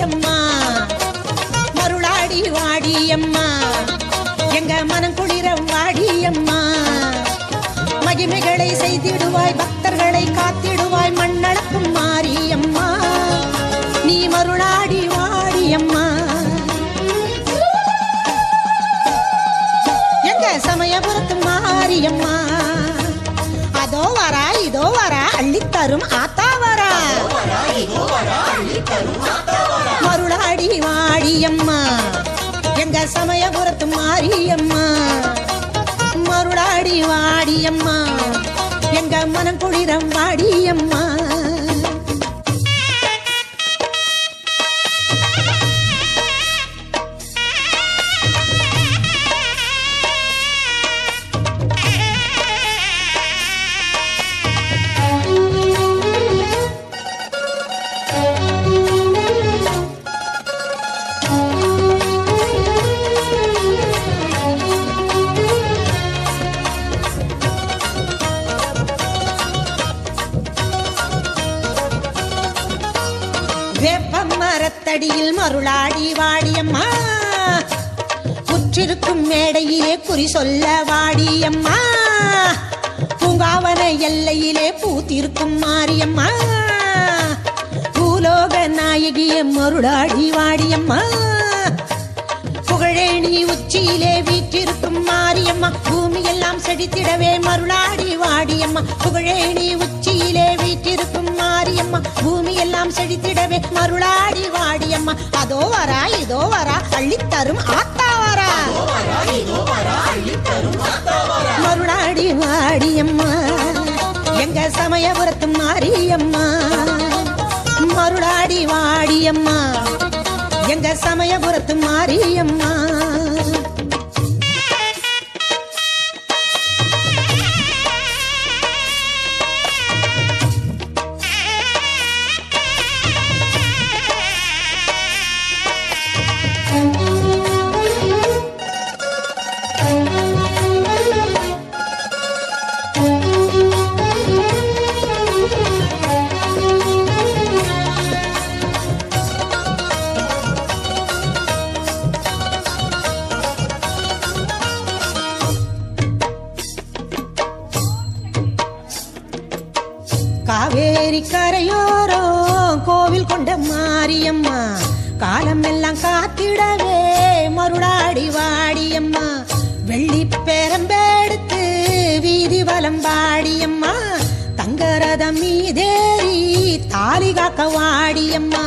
வாடியம்மா மருளாடி வாடியம்மா எங்க மனம் குளிர வாடியம்மா மகிமைகளை செய்திடுவாய் பக்தர்களை காத்திடுவாய் மண்ணளக்கும் மாரியம்மா நீ மருளாடி வாடியம்மா எங்க சமயபுரத்து மாரியம்மா அதோ வரா இதோ வரா அள்ளித்தரும் ஆத்தா வரா மருளாடி வாடியம்மா எங்க சமயபுரத்து மாரியம்மா மருளாடி வாடியம்மா எங்க மனம் குளிரம் வாடியம்மா மரத்தடியில் மருளாடி வாடியம்மா புற்றிருக்கும் மேடையிலே குறி சொல்ல வாடியம்மா பூங்காவன எல்லையிலே பூத்திருக்கும் மாரியம்மா பூலோக நாயகிய மருளாடி வாடியம்மா புகழேணி உச்சியிலே வீற்றிருக்கும் மாரியம்மா பூமி எல்லாம் செழித்திடவே மருளாடி வாடியம்மா புகழேணி உச்சியிலே வீற்றிருக்கும் மாரியம்மா பூமி எல்லாம் செழித்திடவே மருளாடி வாடியம்மா அதோ வரா இதோ வரா அள்ளித்தரும் ஆத்தா வரா மருளாடி வாடியம்மா எங்க சமயபுரத்து மாரியம்மா மருளாடி வாடியம்மா எங்க சமயபுரத்து மாரியம்மா காவேரி கரையோரோ கோவில் கொண்ட மாரியம்மா காலம் எல்லாம் காத்திடவே மருளாடி வாடியம்மா வெள்ளி பேரம்பெடுத்து வீதி வலம் வாடியம்மா தங்கரதம் மீதேறி தாலி காக்க வாடியம்மா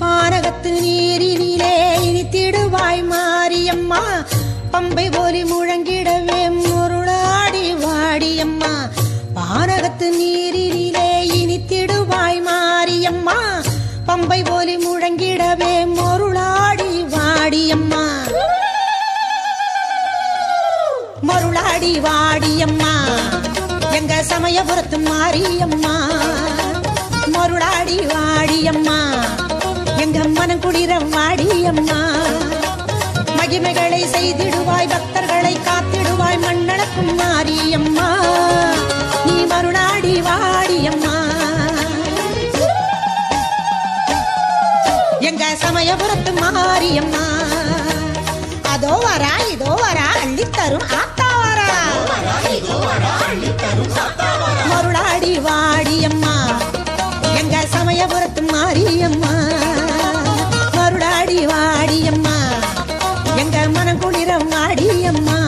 பானகத்து நீரினிலே இனித்திடுவாய் மாரியம்மா பம்பை போலி முழங்கிடவே மருளாடி வாடியம்மா பானகத்து நீரினிலே இனித்திடுவாய் மாரியம்மா பம்பை போலி முழங்கிடவே மருளாடி வாடியம்மா மருளாடி வாடியம்மா எங்க சமயபுரத்து மாரியம்மா மருளாடி வாடியம்மா எங்க மனம் குளிர வாடியம்மா மகிமைகளை செய்திடுவாய் பக்தர்களை காத்திடுவாய் மண்ணளக்கும் மாரியம்மா நீ மருளாடி வாடியம்மா எங்க சமயபுரத்து மாரியம்மா அதோ வரா இதோ வரா அள்ளித்தரும் ஆத்தா வரா மருளாடி வாடியம்மா எங்க சமயபுரத்து மாரியம்மா மருளாடி வாடியம்மா எங்க மனம் குளிர வாடியம்மா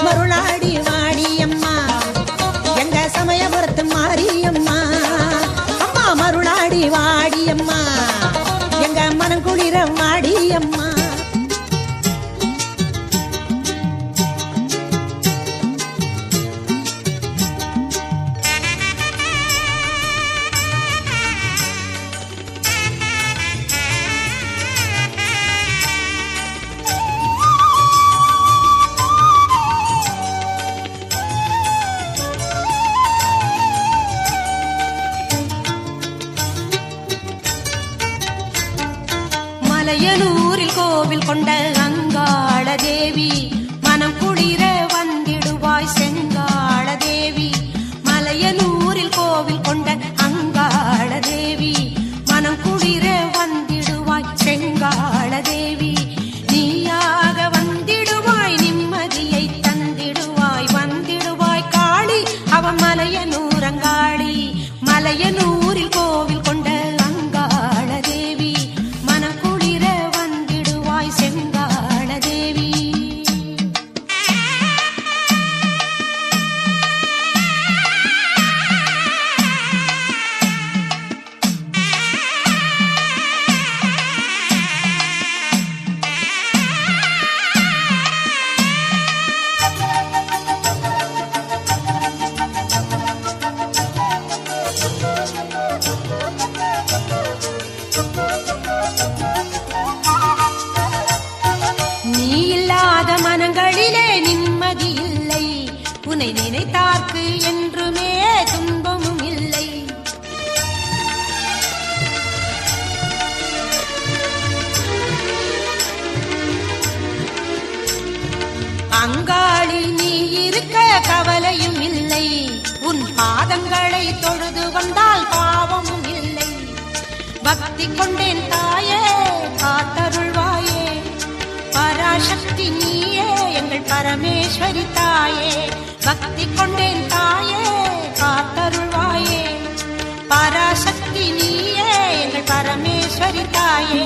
மருளாடி வாடியம்மா எங்க சமயபுரத்து மாரியம்மா அம்மா மருளாடி வாடியம்மா எங்க மனம் குளிர வாடியம்மா மலையனூரில் கோவில் கொண்ட அங்காள தேவி மனம் குளிர வந்திடுவாய் செங்காள தேவி மலையனூரில் கோவில் கொண்ட அங்காள தேவி மனம் குளிர வந்திடுவாய் கவலையும் இல்லை, உன் பாதங்களை தொழுது வந்தால் பாவமும் இல்லை. பக்தி கொண்டேன் தாயே காத்தருள்வாயே, பராசக்தி நீயே எங்கள் பரமேஸ்வரி தாயே. பக்தி கொண்டேன் தாயே காத்தருள்வாயே, பராசக்தி நீயே எங்கள் பரமேஸ்வரி தாயே.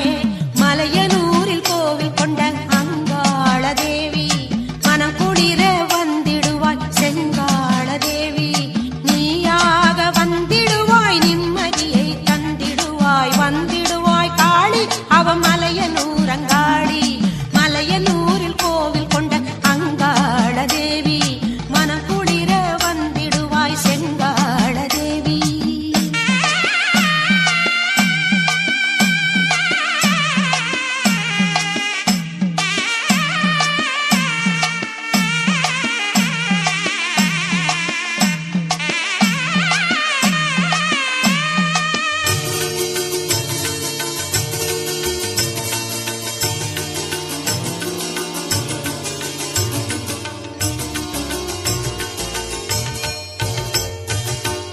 மலையனூரில் கோவில் கொண்ட அங்காள தேவி, மனம் குளிர வந்திடுவாய் செங்காள தேவி. நீயாக வந்திடுவாய், நிம்மதியை தந்திடுவாய், வந்திடுவாய் காளி அவ மலையனூர் அங்காளி. மலையனூரில் கோவில் கொண்ட அங்காள தேவி, மனம் குளிர வந்திடுவாய் செங்காள தேவி.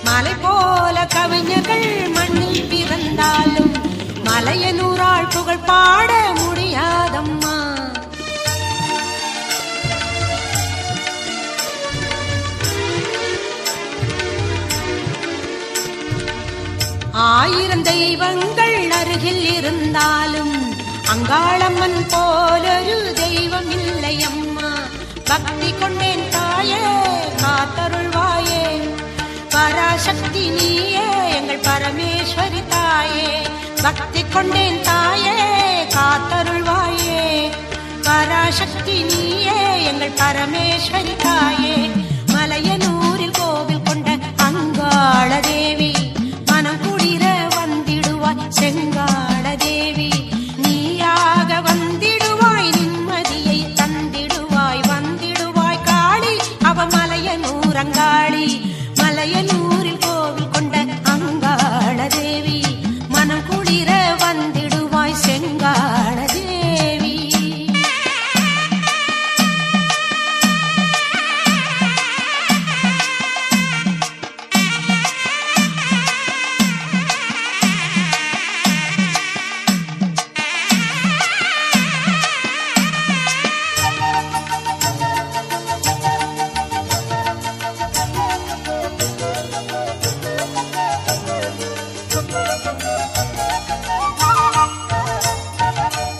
மலை போல கவிஞர்கள் மண்ணில் பிறந்தாலும் மலையனூராள் புகழ் பாட முடியாதம்மா. ஆயிரம் தெய்வங்கள் அருகில் இருந்தாலும் அங்காளம்மன் போலொரு தெய்வம் இல்லையம்மா. பக்தி கொண்டேன் தாயே காத்தருள்வாயே, பராசக்தி நீயே எங்கள் பரமேஸ்வரி தாயே. பக்தி கொண்டேன் தாயே காத்தருள்வாயே, பராசக்தி நீயே எங்கள் பரமேஸ்வரி தாயே. மலையனூரில் கோவில் கொண்ட அங்காள தேவி, மனம் குளிர வந்திடுவாய் செங்காள தேவி. நீயாக வந்திடுவாய், நிம்மதியை தந்திடுவாய், வந்திடுவாய் காளி அவ மலையனூர் அங்காளி. மலையனூரில் கோவில் கொண்ட அங்காள தேவி, மனம் குளிர வந்திடுவாய் செங்காள தேவி.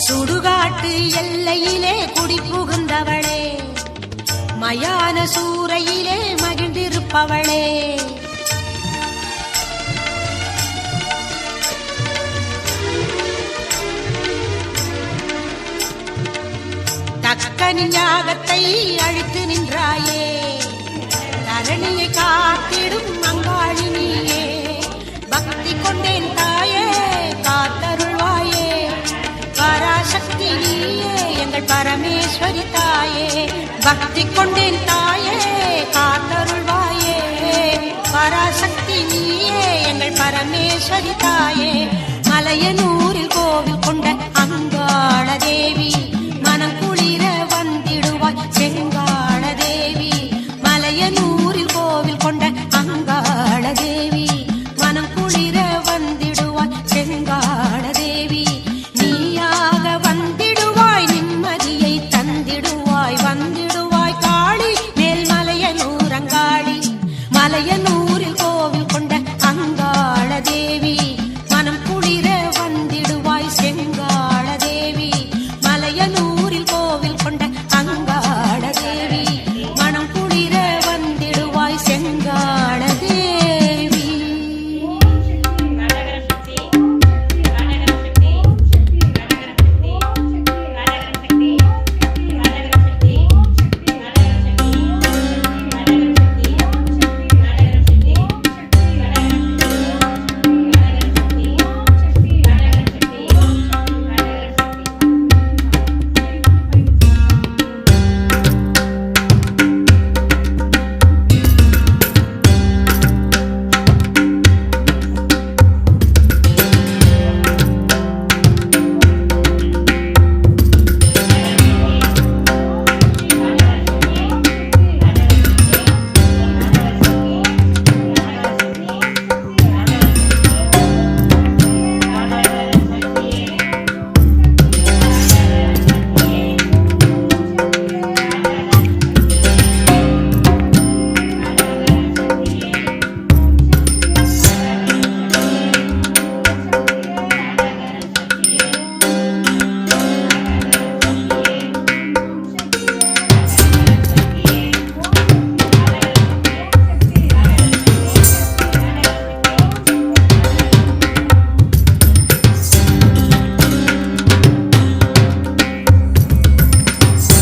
சுடுகாட்டு எல்லையிலே குடி புகுந்தவளே, மயான சூறையிலே மகிழ்ந்திருப்பவளே. தக்கனின் யாகத்தை அழித்து நின்றாயே, தரணியை காத்திடும் அங்காளி நீயே. பக்தி கொண்டேன் தாயே காத்தருள்வாயே, பராசக்தி நீயே எங்கள் பரமேஸ்வரி தாயே. பக்தி கொண்டேன் தாயே காத்தருள்வாயே, பராசக்தி நீயே எங்கள் பரமேஸ்வரி தாயே. மலையனூரில் கோவில் கொண்ட அங்க